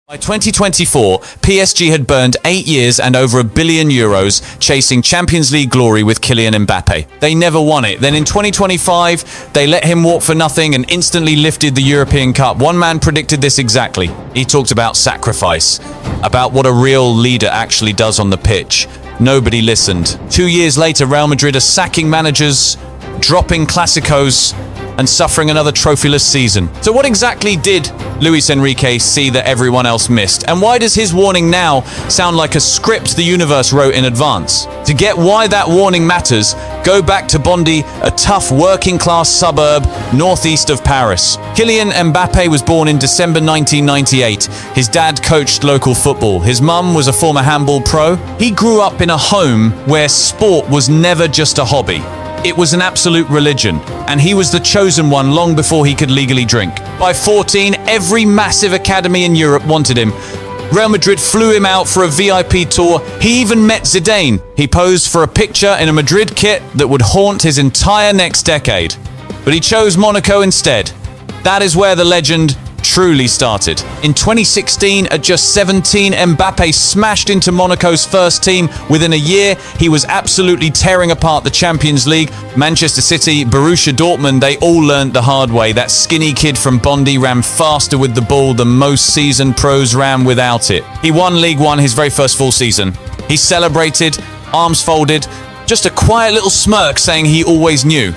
By 2024, PSG had burned 8 years and over €1 billion chasing Champions League glory with Kylian Mbappe. They never won it. Then in 2025, they let him walk for nothing and instantly lifted the European Cup. One man predicted this exactly. He talked about sacrifice, about what a real leader actually does on the pitch. Nobody listened. 2 years later, Real Madrid are sacking managers, dropping Clasicos, and suffering another trophyless season. So what exactly did Luis Enrique see that everyone else missed? And why does his warning now sound like a script the universe wrote in advance? To get why that warning matters, go back to Bondy, a tough working-class suburb northeast of Paris. Kylian Mbappe was born in December 1998. His dad coached local football. His mum was a former handball pro. He grew up in a home where sport was never just a hobby. It was an absolute religion, and he was the chosen one long before he could legally drink. By 14, every massive academy in Europe wanted him. Real Madrid flew him out for a VIP tour. He even met Zidane. He posed for a picture in a Madrid kit that would haunt his entire next decade. But he chose Monaco instead. That is where the legend truly started. In 2016, at just 17, Mbappe smashed into Monaco's first team. Within a year, he was absolutely tearing apart the Champions League. Manchester City, Borussia Dortmund, they all learned the hard way. That skinny kid from Bondy ran faster with the ball than most seasoned pros ran without it. He won League One his very first full season. He celebrated, arms folded, just a quiet little smirk saying he always knew.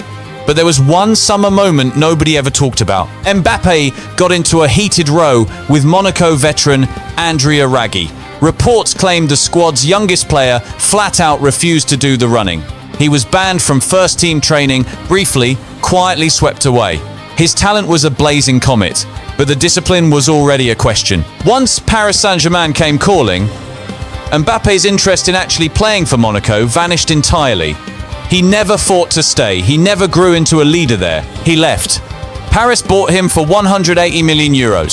But there was one summer moment nobody ever talked about. Mbappe got into a heated row with Monaco veteran Andrea Raggi. Reports claimed the squad's youngest player flat out refused to do the running. He was banned from first team training, briefly, quietly swept away. His talent was a blazing comet, but the discipline was already a question. Once Paris Saint-Germain came calling, Mbappe's interest in actually playing for Monaco vanished entirely. He never fought to stay. He never grew into a leader there. He left. Paris bought him for €180 million.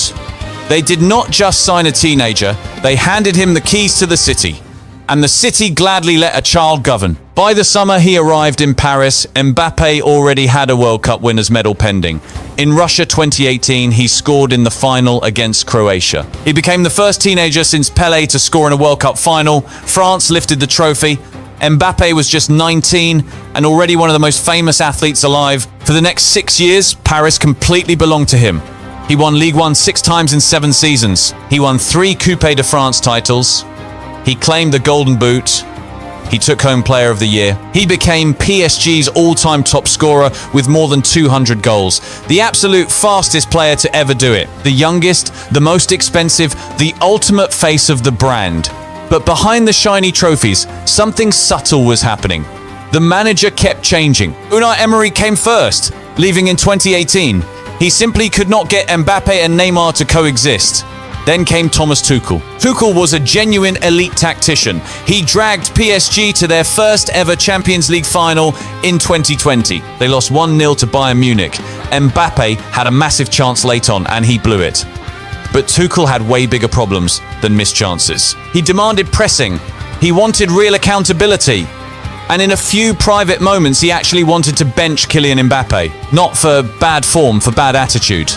They did not just sign a teenager, they handed him the keys to the city. And the city gladly let a child govern. By the summer he arrived in Paris, Mbappe already had a World Cup winner's medal pending. In Russia 2018, he scored in the final against Croatia. He became the first teenager since Pelé to score in a World Cup final. France lifted the trophy. Mbappe was just 19 and already one of the most famous athletes alive. For the next 6 years, Paris completely belonged to him. He won League One 6 times in 7 seasons. He won 3 Coupe de France titles. He claimed the Golden Boot. He took home Player of the Year. He became PSG's all-time top scorer with more than 200 goals. The absolute fastest player to ever do it. The youngest, the most expensive, the ultimate face of the brand. But behind the shiny trophies, something subtle was happening. The manager kept changing. Unai Emery came first, leaving in 2018. He simply could not get Mbappe and Neymar to coexist. Then came Thomas Tuchel. Tuchel was a genuine elite tactician. He dragged PSG to their first ever Champions League final in 2020. They lost 1-0 to Bayern Munich. Mbappe had a massive chance late on and he blew it. But Tuchel had way bigger problems than missed chances. He demanded pressing. He wanted real accountability. And in a few private moments, he actually wanted to bench Kylian Mbappe. Not for bad form, for bad attitude.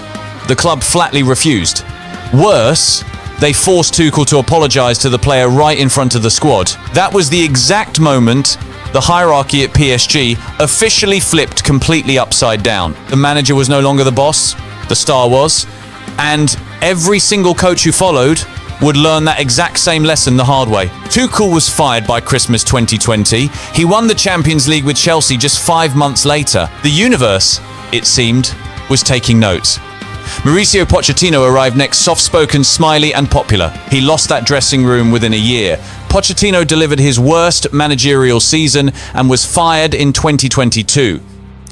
The club flatly refused. Worse, they forced Tuchel to apologize to the player right in front of the squad. That was the exact moment the hierarchy at PSG officially flipped completely upside down. The manager was no longer the boss, the star was. And every single coach who followed would learn that exact same lesson the hard way. Tuchel was fired by Christmas 2020. He won the Champions League with Chelsea just 5 months later. The universe, it seemed, was taking notes. Mauricio Pochettino arrived next, soft-spoken, smiley and popular. He lost that dressing room within a year. Pochettino delivered his worst managerial season and was fired in 2022.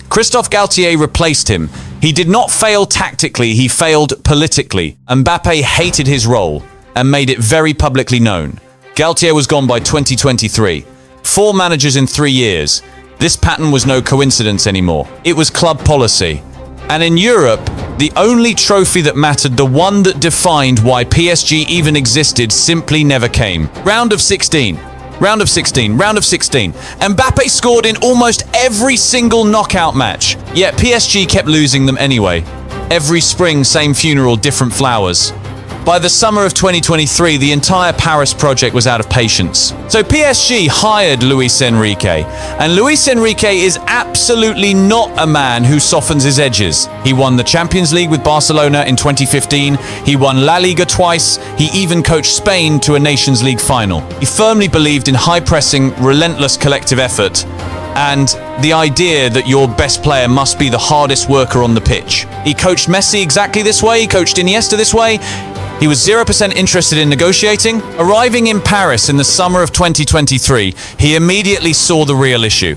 Christophe Galtier replaced him. He did not fail tactically, he failed politically. Mbappe hated his role and made it very publicly known. Galtier was gone by 2023. 4 managers in 3 years. This pattern was no coincidence anymore. It was club policy. And in Europe, the only trophy that mattered, the one that defined why PSG even existed, simply never came. Round of 16. Round of 16. Mbappe scored in almost every single knockout match. Yet PSG kept losing them anyway. Every spring, same funeral, different flowers. By the summer of 2023, the entire Paris project was out of patience. So PSG hired Luis Enrique, and Luis Enrique is absolutely not a man who softens his edges. He won the Champions League with Barcelona in 2015, he won La Liga twice, he even coached Spain to a Nations League final. He firmly believed in high-pressing, relentless collective effort, and the idea that your best player must be the hardest worker on the pitch. He coached Messi exactly this way, he coached Iniesta this way. He was 0% interested in negotiating. Arriving in Paris in the summer of 2023, he immediately saw the real issue.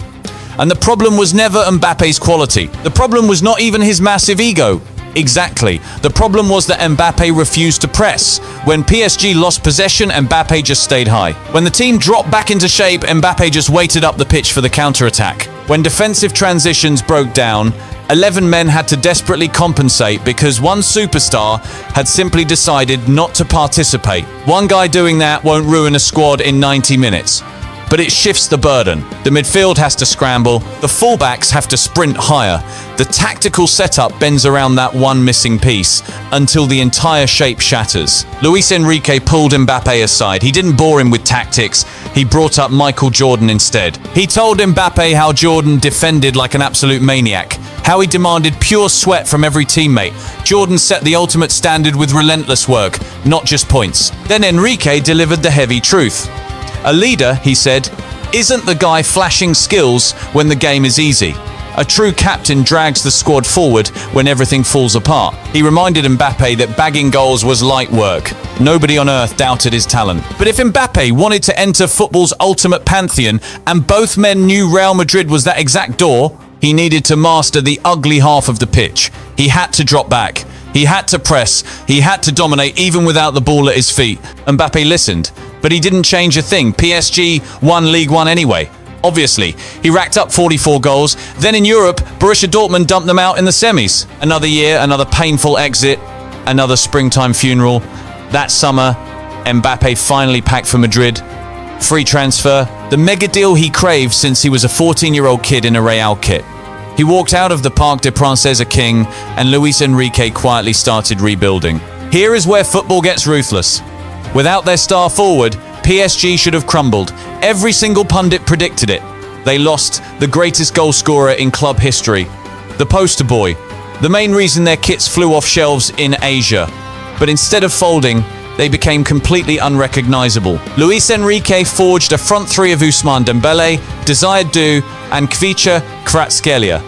And the problem was never Mbappe's quality. The problem was not even his massive ego. Exactly. The problem was that Mbappe refused to press. When PSG lost possession, Mbappe just stayed high. When the team dropped back into shape, Mbappe just waited up the pitch for the counter-attack. When defensive transitions broke down, 11 men had to desperately compensate because one superstar had simply decided not to participate. One guy doing that won't ruin a squad in 90 minutes. But it shifts the burden. The midfield has to scramble, the fullbacks have to sprint higher. The tactical setup bends around that one missing piece until the entire shape shatters. Luis Enrique pulled Mbappe aside. He didn't bore him with tactics, he brought up Michael Jordan instead. He told Mbappe how Jordan defended like an absolute maniac, how he demanded pure sweat from every teammate. Jordan set the ultimate standard with relentless work, not just points. Then Enrique delivered the heavy truth. A leader, he said, isn't the guy flashing skills when the game is easy. A true captain drags the squad forward when everything falls apart. He reminded Mbappe that bagging goals was light work. Nobody on earth doubted his talent. But if Mbappe wanted to enter football's ultimate pantheon, and both men knew Real Madrid was that exact door, he needed to master the ugly half of the pitch. He had to drop back. He had to press. He had to dominate even without the ball at his feet. Mbappe listened, but he didn't change a thing. PSG won League One anyway. Obviously, he racked up 44 goals. Then in Europe, Borussia Dortmund dumped them out in the semis. Another year, another painful exit, another springtime funeral. That summer, Mbappe finally packed for Madrid. Free transfer, the mega deal he craved since he was a 14-year-old kid in a Real kit. He walked out of the Parc des Princes a king, and Luis Enrique quietly started rebuilding. Here is where football gets ruthless. Without their star forward, PSG should have crumbled. Every single pundit predicted it. They lost the greatest goal scorer in club history, the poster boy, the main reason their kits flew off shelves in Asia. But instead of folding, they became completely unrecognizable. Luis Enrique forged a front three of Ousmane Dembele, Desire Du, and Kvaratskhelia.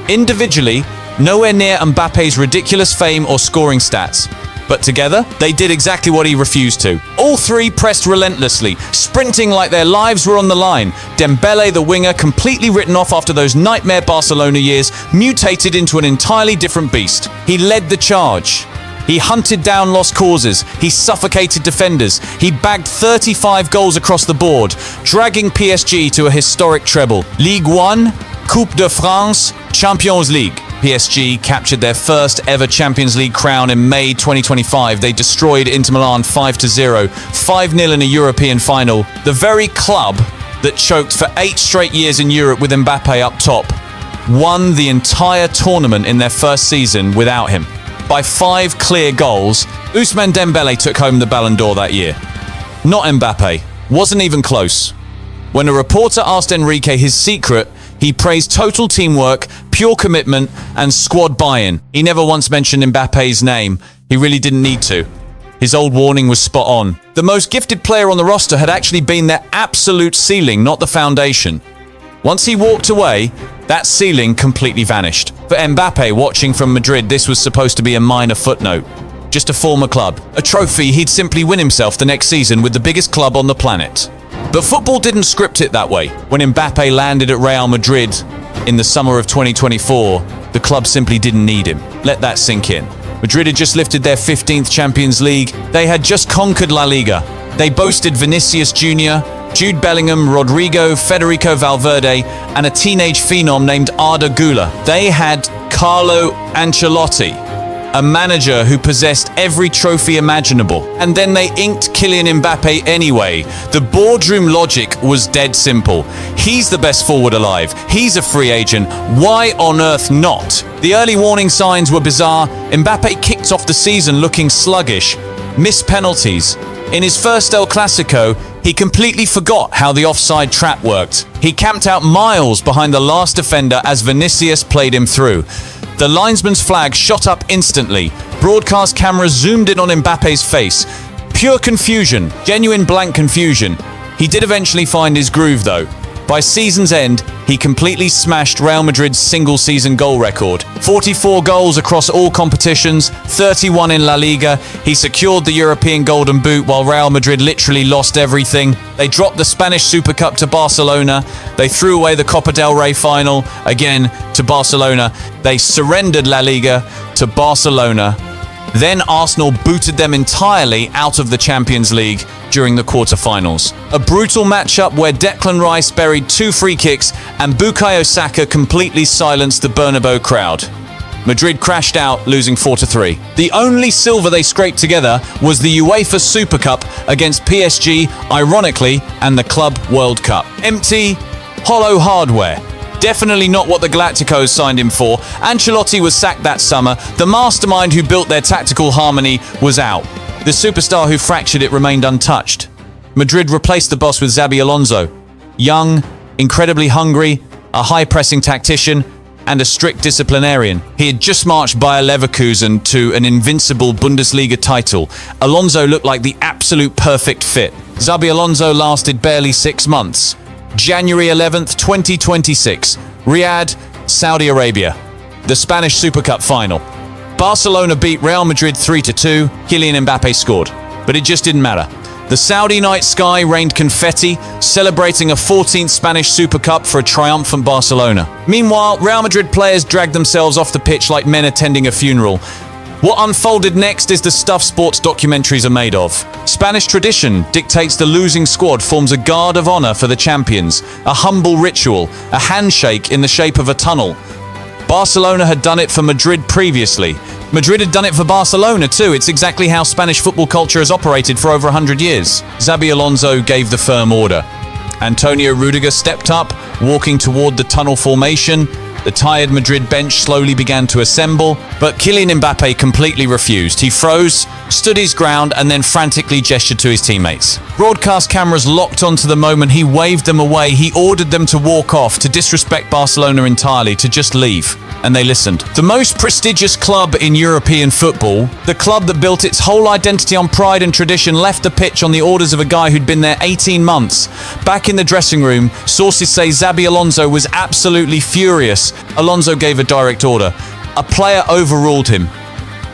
Individually, nowhere near Mbappe's ridiculous fame or scoring stats. But together, they did exactly what he refused to. All three pressed relentlessly, sprinting like their lives were on the line. Dembele, the winger, completely written off after those nightmare Barcelona years, mutated into an entirely different beast. He led the charge. He hunted down lost causes, he suffocated defenders, he bagged 35 goals across the board, dragging PSG to a historic treble. Ligue 1, Coupe de France, Champions League. PSG captured their first ever Champions League crown in May 2025. They destroyed Inter Milan 5-0, 5-0 in a European final. The very club that choked for 8 straight years in Europe with Mbappe up top won the entire tournament in their first season without him. By 5 clear goals, Ousmane Dembele took home the Ballon d'Or that year. Not Mbappe. Wasn't even close. When a reporter asked Enrique his secret, he praised total teamwork, pure commitment, and squad buy-in. He never once mentioned Mbappe's name. He really didn't need to. His old warning was spot on. The most gifted player on the roster had actually been their absolute ceiling, not the foundation. Once he walked away, that ceiling completely vanished. For Mbappe, watching from Madrid, this was supposed to be a minor footnote. Just a former club. A trophy he'd simply win himself the next season with the biggest club on the planet. But football didn't script it that way. When Mbappe landed at Real Madrid in the summer of 2024, the club simply didn't need him. Let that sink in. Madrid had just lifted their 15th Champions League. They had just conquered La Liga. They boasted Vinicius Jr., Jude Bellingham, Rodrigo, Federico Valverde, and a teenage phenom named Arda Güler. They had Carlo Ancelotti, a manager who possessed every trophy imaginable. And then they inked Kylian Mbappe anyway. The boardroom logic was dead simple. He's the best forward alive. He's a free agent. Why on earth not? The early warning signs were bizarre. Mbappe kicked off the season looking sluggish. missed penalties. In his first El Clasico, he completely forgot how the offside trap worked. He camped out miles behind the last defender as Vinicius played him through. The linesman's flag shot up instantly. Broadcast cameras zoomed in on Mbappe's face. Pure confusion, genuine blank confusion. He did eventually find his groove though. By season's end, he completely smashed Real Madrid's single-season goal record. 44 goals across all competitions, 31 in La Liga. He secured the European Golden Boot while Real Madrid literally lost everything. They dropped the Spanish Super Cup to Barcelona. They threw away the Copa del Rey final, again to Barcelona. They surrendered La Liga to Barcelona. Then Arsenal booted them entirely out of the Champions League during the quarter-finals. A brutal matchup where Declan Rice buried 2 free kicks and Bukayo Saka completely silenced the Bernabeu crowd. Madrid crashed out, losing 4-3. The only silver they scraped together was the UEFA Super Cup against PSG, ironically, and the Club World Cup. Empty, hollow hardware. Definitely not what the Galacticos signed him for. Ancelotti was sacked that summer. The mastermind who built their tactical harmony was out. The superstar who fractured it remained untouched. Madrid replaced the boss with Xabi Alonso. Young, incredibly hungry, a high-pressing tactician, and a strict disciplinarian. He had just marched Bayer Leverkusen to an invincible Bundesliga title. Alonso looked like the absolute perfect fit. Xabi Alonso lasted barely 6 months. January 11th, 2026, Riyadh, Saudi Arabia. The Spanish Super Cup final. Barcelona beat Real Madrid 3-2, Kylian Mbappe scored. But it just didn't matter. The Saudi night sky rained confetti, celebrating a 14th Spanish Super Cup for a triumphant Barcelona. Meanwhile, Real Madrid players dragged themselves off the pitch like men attending a funeral. What unfolded next is the stuff sports documentaries are made of. Spanish tradition dictates the losing squad forms a guard of honor for the champions, a humble ritual, a handshake in the shape of a tunnel. Barcelona had done it for Madrid previously. Madrid had done it for Barcelona too. It's exactly how Spanish football culture has operated for over 100 years. Xabi Alonso gave the firm order. Antonio Rudiger stepped up, walking toward the tunnel formation. The tired Madrid bench slowly began to assemble, but Kylian Mbappe completely refused. He froze, stood his ground, and then frantically gestured to his teammates. Broadcast cameras locked onto the moment he waved them away. He ordered them to walk off, to disrespect Barcelona entirely, to just leave. And they listened. The most prestigious club in European football, the club that built its whole identity on pride and tradition, left the pitch on the orders of a guy who'd been there 18 months. Back in the dressing room, sources say Xabi Alonso was absolutely furious. Alonso gave a direct order. A player overruled him.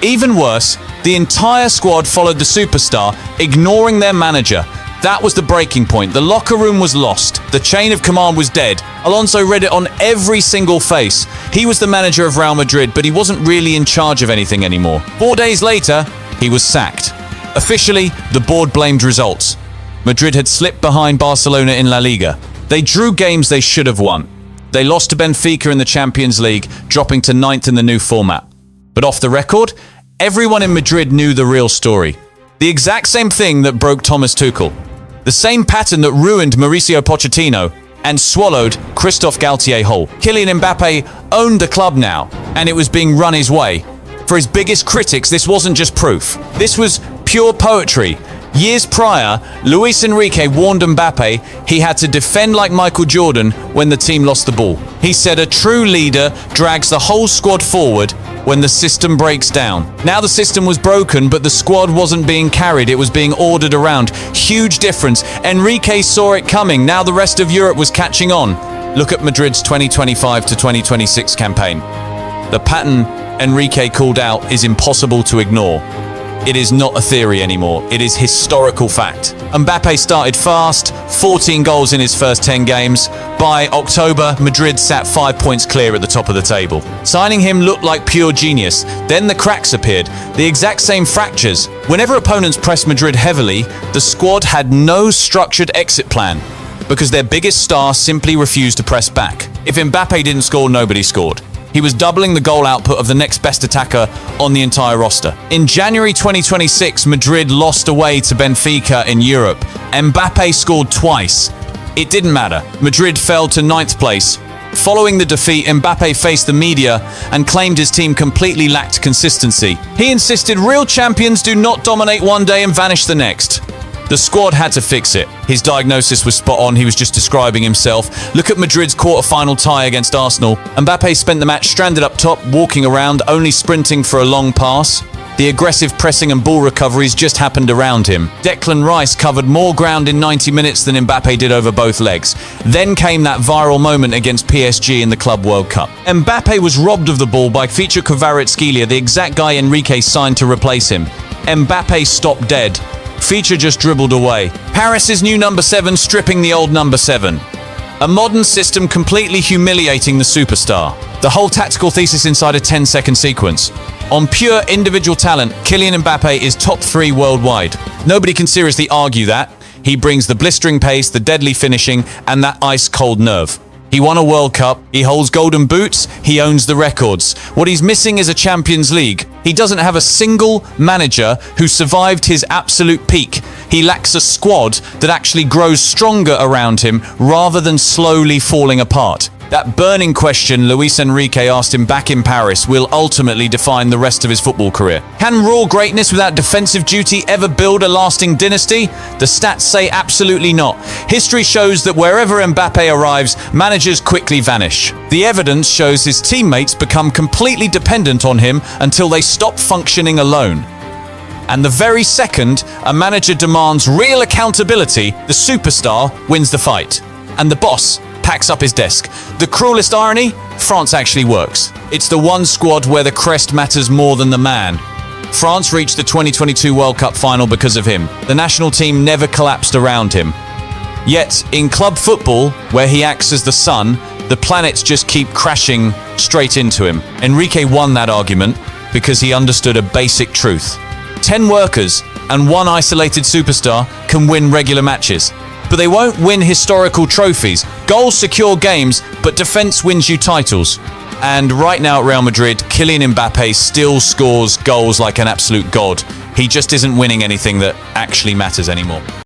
Even worse, the entire squad followed the superstar, ignoring their manager. That was the breaking point. The locker room was lost. The chain of command was dead. Alonso read it on every single face. He was the manager of Real Madrid, but he wasn't really in charge of anything anymore. 4 days later, he was sacked. Officially, the board blamed results. Madrid had slipped behind Barcelona in La Liga. They drew games they should have won. They lost to Benfica in the Champions League, dropping to 9th in the new format. But off the record, everyone in Madrid knew the real story. The exact same thing that broke Thomas Tuchel. The same pattern that ruined Mauricio Pochettino and swallowed Christophe Galtier whole. Kylian Mbappe owned the club now, and it was being run his way. For his biggest critics, this wasn't just proof. This was pure poetry. Years prior, Luis Enrique warned Mbappe he had to defend like Michael Jordan when the team lost the ball. He said a true leader drags the whole squad forward when the system breaks down. Now the system was broken, but the squad wasn't being carried, it was being ordered around. Huge difference. Enrique saw it coming, now the rest of Europe was catching on. Look at Madrid's 2025 to 2026 campaign. The pattern Enrique called out is impossible to ignore. It is not a theory anymore, it is historical fact. Mbappe started fast, 14 goals in his first 10 games. By October, Madrid sat 5 points clear at the top of the table. Signing him looked like pure genius. Then the cracks appeared, the exact same fractures. Whenever opponents pressed Madrid heavily, the squad had no structured exit plan, because their biggest star simply refused to press back. If Mbappe didn't score, nobody scored. He was doubling the goal output of the next best attacker on the entire roster. In January 2026, Madrid lost away to Benfica in Europe. Mbappe scored twice. It didn't matter. Madrid fell to 9th place. Following the defeat, Mbappe faced the media and claimed his team completely lacked consistency. He insisted real champions do not dominate one day and vanish the next. The squad had to fix it. His diagnosis was spot on. He was just describing himself. Look at Madrid's quarter-final tie against Arsenal. Mbappe spent the match stranded up top, walking around, only sprinting for a long pass. The aggressive pressing and ball recoveries just happened around him. Declan Rice covered more ground in 90 minutes than Mbappe did over both legs. Then came that viral moment against PSG in the Club World Cup. Mbappe was robbed of the ball by Feature Kvaratskhelia, the exact guy Enrique signed to replace him. Mbappe stopped dead. Feature just dribbled away. Paris's new number 7 stripping the old number 7. A modern system completely humiliating the superstar. The whole tactical thesis inside a 10-second sequence. On pure individual talent, Kylian Mbappe is top 3 worldwide. Nobody can seriously argue that. He brings the blistering pace, the deadly finishing, and that ice-cold nerve. He won a World Cup, he holds golden boots, he owns the records. What he's missing is a Champions League. He doesn't have a single manager who survived his absolute peak. He lacks a squad that actually grows stronger around him rather than slowly falling apart. That burning question Luis Enrique asked him back in Paris will ultimately define the rest of his football career. Can raw greatness without defensive duty ever build a lasting dynasty? The stats say absolutely not. History shows that wherever Mbappe arrives, managers quickly vanish. The evidence shows his teammates become completely dependent on him until they stop functioning alone. And the very second a manager demands real accountability, the superstar wins the fight. And the boss packs up his desk. The cruelest irony? France actually works. It's the one squad where the crest matters more than the man. France reached the 2022 World Cup final because of him. The national team never collapsed around him. Yet, in club football, where he acts as the sun, the planets just keep crashing straight into him. Enrique won that argument because he understood a basic truth. 10 workers and one isolated superstar can win regular matches. But they won't win historical trophies. Goals secure games, but defense wins you titles. And right now at Real Madrid, Kylian Mbappe still scores goals like an absolute god. He just isn't winning anything that actually matters anymore.